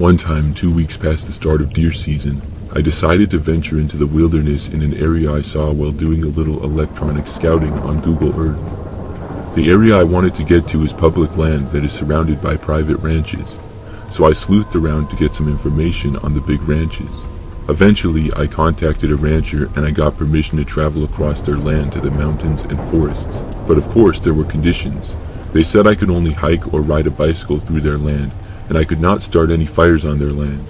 One time, 2 weeks past the start of deer season, I decided to venture into the wilderness in an area I saw while doing a little electronic scouting on Google Earth. The area I wanted to get to is public land that is surrounded by private ranches, so I sleuthed around to get some information on the big ranches. Eventually, I contacted a rancher and I got permission to travel across their land to the mountains and forests. But of course, there were conditions. They said I could only hike or ride a bicycle through their land, and I could not start any fires on their land.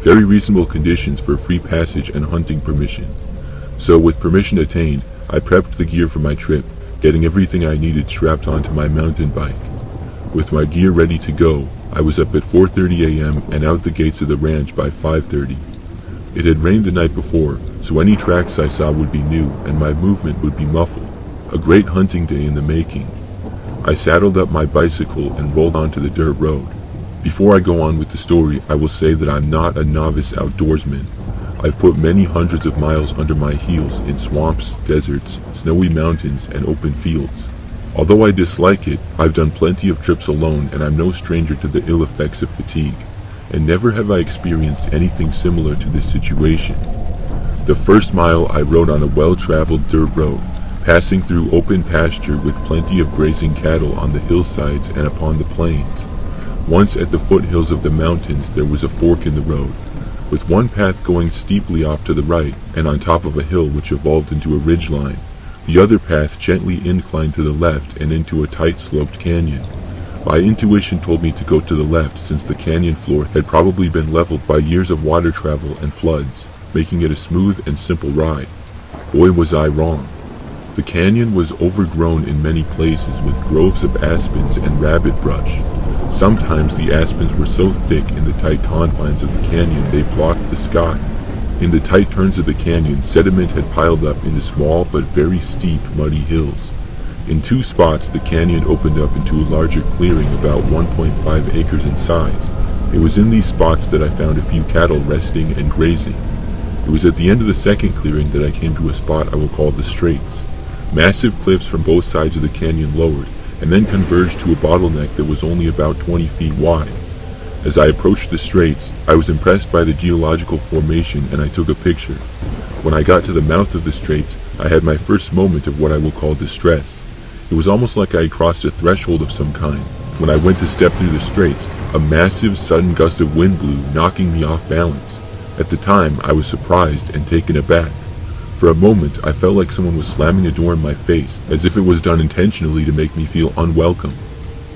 Very reasonable conditions for free passage and hunting permission. So with permission attained, I prepped the gear for my trip, getting everything I needed strapped onto my mountain bike. With my gear ready to go, I was up at 4:30 a.m. and out the gates of the ranch by 5:30. It had rained the night before, so any tracks I saw would be new and my movement would be muffled. A great hunting day in the making. I saddled up my bicycle and rolled onto the dirt road. Before I go on with the story, I will say that I'm not a novice outdoorsman. I've put many hundreds of miles under my heels in swamps, deserts, snowy mountains, and open fields. Although I dislike it, I've done plenty of trips alone and I'm no stranger to the ill effects of fatigue. And never have I experienced anything similar to this situation. The first mile I rode on a well-traveled dirt road, passing through open pasture with plenty of grazing cattle on the hillsides and upon the plains. Once at the foothills of the mountains there was a fork in the road, with one path going steeply off to the right and on top of a hill which evolved into a ridgeline. The other path gently inclined to the left and into a tight-sloped canyon. My intuition told me to go to the left since the canyon floor had probably been leveled by years of water travel and floods, making it a smooth and simple ride. Boy, was I wrong. The canyon was overgrown in many places with groves of aspens and rabbit brush. Sometimes the aspens were so thick in the tight confines of the canyon they blocked the sky. In the tight turns of the canyon, sediment had piled up into small but very steep muddy hills. In two spots, the canyon opened up into a larger clearing about 1.5 acres in size. It was in these spots that I found a few cattle resting and grazing. It was at the end of the second clearing that I came to a spot I will call the Straits. Massive cliffs from both sides of the canyon lowered, and then converged to a bottleneck that was only about 20 feet wide. As I approached the Straits, I was impressed by the geological formation and I took a picture. When I got to the mouth of the Straits, I had my first moment of what I will call distress. It was almost like I had crossed a threshold of some kind. When I went to step through the Straits, a massive sudden gust of wind blew, knocking me off balance. At the time, I was surprised and taken aback. For a moment, I felt like someone was slamming a door in my face, as if it was done intentionally to make me feel unwelcome.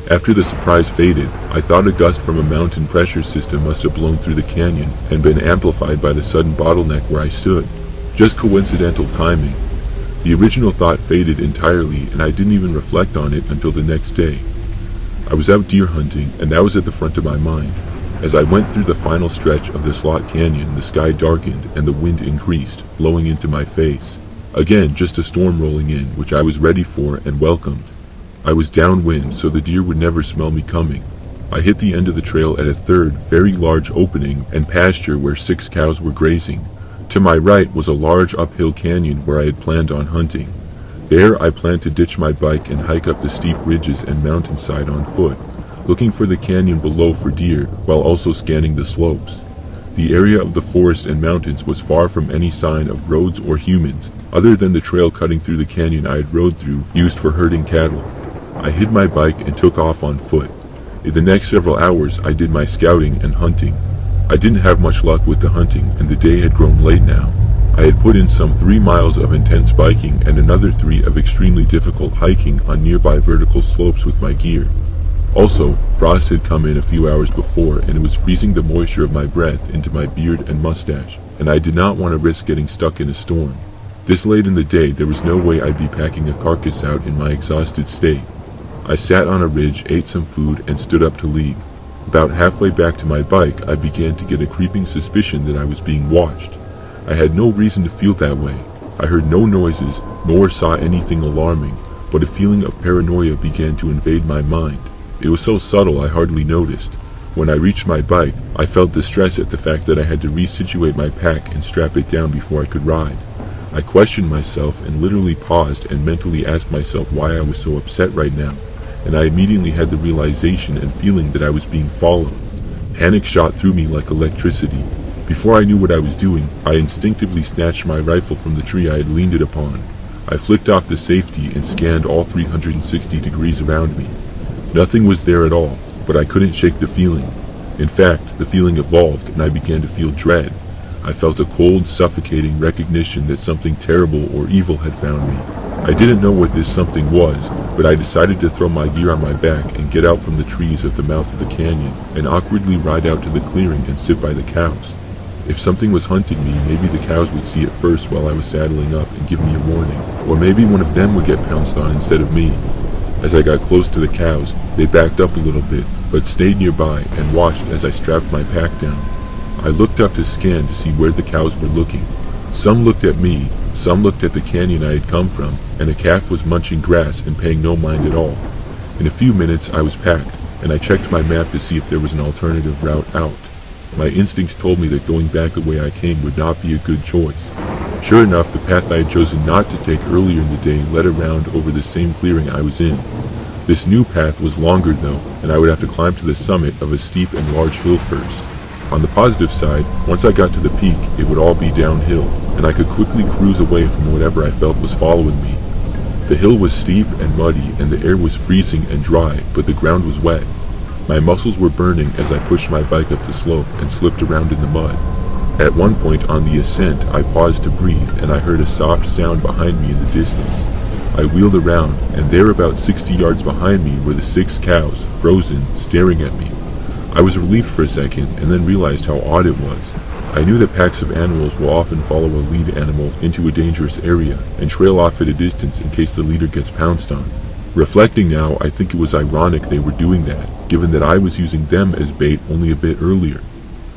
After the surprise faded, I thought a gust from a mountain pressure system must have blown through the canyon and been amplified by the sudden bottleneck where I stood. Just coincidental timing. The original thought faded entirely, and I didn't even reflect on it until the next day. I was out deer hunting, and that was at the front of my mind. As I went through the final stretch of the Slot Canyon, the sky darkened and the wind increased, blowing into my face. Again, just a storm rolling in, which I was ready for and welcomed. I was downwind, so the deer would never smell me coming. I hit the end of the trail at a third, very large opening and pasture where 6 cows were grazing. To my right was a large uphill canyon where I had planned on hunting. There I planned to ditch my bike and hike up the steep ridges and mountainside on foot, looking for the canyon below for deer while also scanning the slopes. The area of the forest and mountains was far from any sign of roads or humans, other than the trail cutting through the canyon I had rode through, used for herding cattle. I hid my bike and took off on foot. In the next several hours I did my scouting and hunting. I didn't have much luck with the hunting, and the day had grown late now. I had put in some 3 miles of intense biking and another 3 of extremely difficult hiking on nearby vertical slopes with my gear. Also, frost had come in a few hours before and it was freezing the moisture of my breath into my beard and mustache, and I did not want to risk getting stuck in a storm. This late in the day, there was no way I'd be packing a carcass out in my exhausted state. I sat on a ridge, ate some food, and stood up to leave. About halfway back to my bike, I began to get a creeping suspicion that I was being watched. I had no reason to feel that way. I heard no noises, nor saw anything alarming, but a feeling of paranoia began to invade my mind. It was so subtle I hardly noticed. When I reached my bike, I felt distress at the fact that I had to resituate my pack and strap it down before I could ride. I questioned myself and literally paused and mentally asked myself why I was so upset right now, and I immediately had the realization and feeling that I was being followed. Panic shot through me like electricity. Before I knew what I was doing, I instinctively snatched my rifle from the tree I had leaned it upon. I flicked off the safety and scanned all 360 degrees around me. Nothing was there at all, but I couldn't shake the feeling. In fact, the feeling evolved and I began to feel dread. I felt a cold, suffocating recognition that something terrible or evil had found me. I didn't know what this something was, but I decided to throw my gear on my back and get out from the trees at the mouth of the canyon and awkwardly ride out to the clearing and sit by the cows. If something was hunting me, maybe the cows would see it first while I was saddling up and give me a warning, or maybe one of them would get pounced on instead of me. As I got close to the cows, they backed up a little bit, but stayed nearby and watched as I strapped my pack down. I looked up to scan to see where the cows were looking. Some looked at me, some looked at the canyon I had come from, and a calf was munching grass and paying no mind at all. In a few minutes I was packed, and I checked my map to see if there was an alternative route out. My instincts told me that going back the way I came would not be a good choice. Sure enough, the path I had chosen not to take earlier in the day led around over the same clearing I was in. This new path was longer though, and I would have to climb to the summit of a steep and large hill first. On the positive side, once I got to the peak, it would all be downhill, and I could quickly cruise away from whatever I felt was following me. The hill was steep and muddy, and the air was freezing and dry, but the ground was wet. My muscles were burning as I pushed my bike up the slope and slipped around in the mud. At one point on the ascent, I paused to breathe, and I heard a soft sound behind me in the distance. I wheeled around, and there about 60 yards behind me were the 6 cows, frozen, staring at me. I was relieved for a second, and then realized how odd it was. I knew that packs of animals will often follow a lead animal into a dangerous area, and trail off at a distance in case the leader gets pounced on. Reflecting now, I think it was ironic they were doing that, given that I was using them as bait only a bit earlier.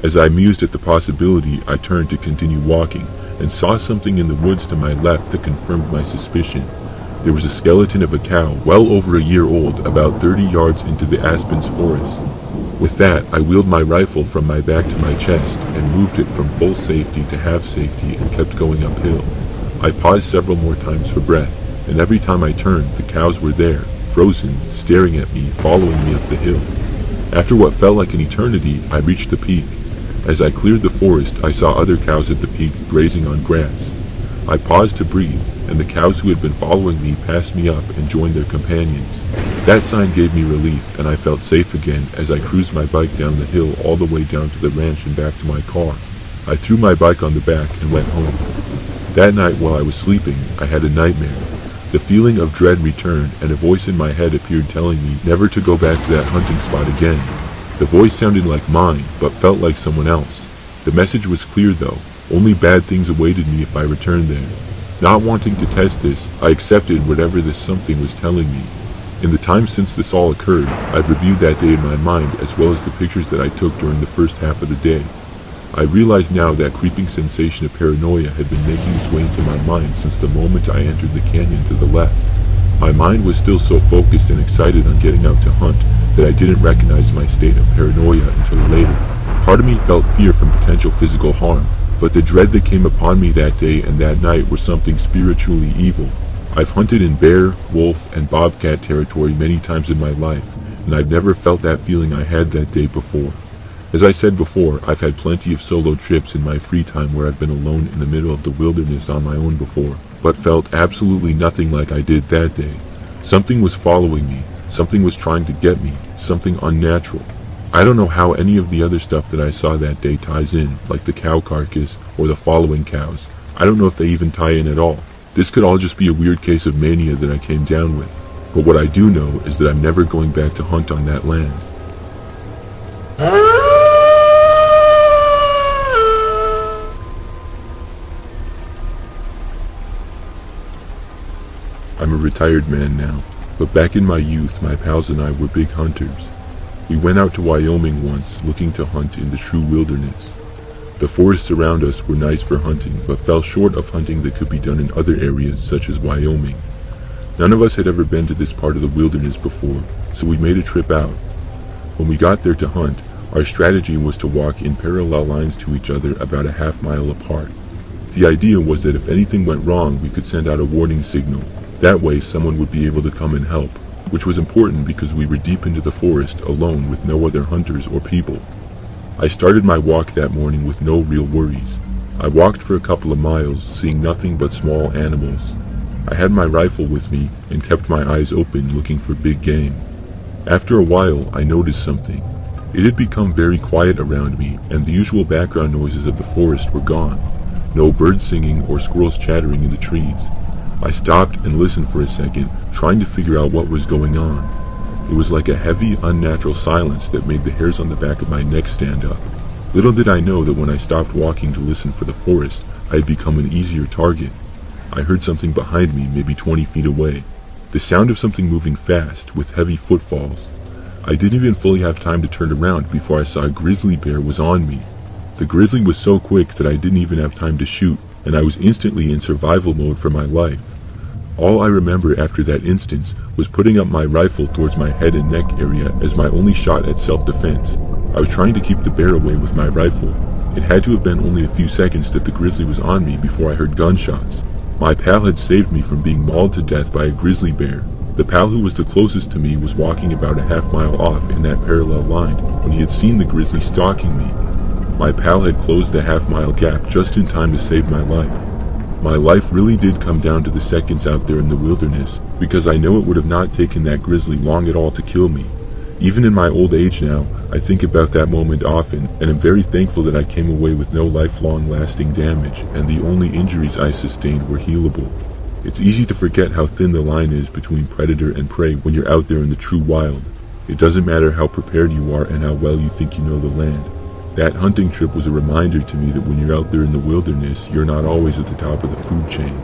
As I mused at the possibility, I turned to continue walking, and saw something in the woods to my left that confirmed my suspicion. There was a skeleton of a cow, well over a year old, about 30 yards into the aspens forest. With that, I wheeled my rifle from my back to my chest, and moved it from full safety to half safety and kept going uphill. I paused several more times for breath, and every time I turned, the cows were there, frozen, staring at me, following me up the hill. After what felt like an eternity, I reached the peak. As I cleared the forest, I saw other cows at the peak grazing on grass. I paused to breathe, and the cows who had been following me passed me up and joined their companions. That sign gave me relief, and I felt safe again as I cruised my bike down the hill all the way down to the ranch and back to my car. I threw my bike on the back and went home. That night while I was sleeping, I had a nightmare. The feeling of dread returned, and a voice in my head appeared telling me never to go back to that hunting spot again. The voice sounded like mine, but felt like someone else. The message was clear though. Only bad things awaited me if I returned there. Not wanting to test this, I accepted whatever this something was telling me. In the time since this all occurred, I've reviewed that day in my mind as well as the pictures that I took during the first half of the day. I realize now that creeping sensation of paranoia had been making its way into my mind since the moment I entered the canyon to the left. My mind was still so focused and excited on getting out to hunt that I didn't recognize my state of paranoia until later. Part of me felt fear from potential physical harm, but the dread that came upon me that day and that night were something spiritually evil. I've hunted in bear, wolf, and bobcat territory many times in my life, and I've never felt that feeling I had that day before. As I said before, I've had plenty of solo trips in my free time where I've been alone in the middle of the wilderness on my own before, but felt absolutely nothing like I did that day. Something was following me, something was trying to get me, something unnatural. I don't know how any of the other stuff that I saw that day ties in, like the cow carcass or the following cows. I don't know if they even tie in at all. This could all just be a weird case of mania that I came down with. But what I do know is that I'm never going back to hunt on that land. I'm a retired man now, but back in my youth, my pals and I were big hunters. We went out to Wyoming once, looking to hunt in the true wilderness. The forests around us were nice for hunting, but fell short of hunting that could be done in other areas, such as Wyoming. None of us had ever been to this part of the wilderness before, so we made a trip out. When we got there to hunt, our strategy was to walk in parallel lines to each other about a half-mile apart. The idea was that if anything went wrong, we could send out a warning signal. That way, someone would be able to come and help, which was important because we were deep into the forest alone with no other hunters or people. I started my walk that morning with no real worries. I walked for a couple of miles, seeing nothing but small animals. I had my rifle with me and kept my eyes open looking for big game. After a while, I noticed something. It had become very quiet around me, and the usual background noises of the forest were gone. No birds singing or squirrels chattering in the trees. I stopped and listened for a second, trying to figure out what was going on. It was like a heavy, unnatural silence that made the hairs on the back of my neck stand up. Little did I know that when I stopped walking to listen for the forest, I had become an easier target. I heard something behind me, maybe 20 feet away. The sound of something moving fast, with heavy footfalls. I didn't even fully have time to turn around before I saw a grizzly bear was on me. The grizzly was so quick that I didn't even have time to shoot, and I was instantly in survival mode for my life. All I remember after that instance was putting up my rifle towards my head and neck area as my only shot at self-defense. I was trying to keep the bear away with my rifle. It had to have been only a few seconds that the grizzly was on me before I heard gunshots. My pal had saved me from being mauled to death by a grizzly bear. The pal who was the closest to me was walking about a half-mile off in that parallel line when he had seen the grizzly stalking me. My pal had closed the half-mile gap just in time to save my life. My life really did come down to the seconds out there in the wilderness, because I know it would have not taken that grizzly long at all to kill me. Even in my old age now, I think about that moment often, and am very thankful that I came away with no lifelong lasting damage, and the only injuries I sustained were healable. It's easy to forget how thin the line is between predator and prey when you're out there in the true wild. It doesn't matter how prepared you are and how well you think you know the land. That hunting trip was a reminder to me that when you're out there in the wilderness, you're not always at the top of the food chain.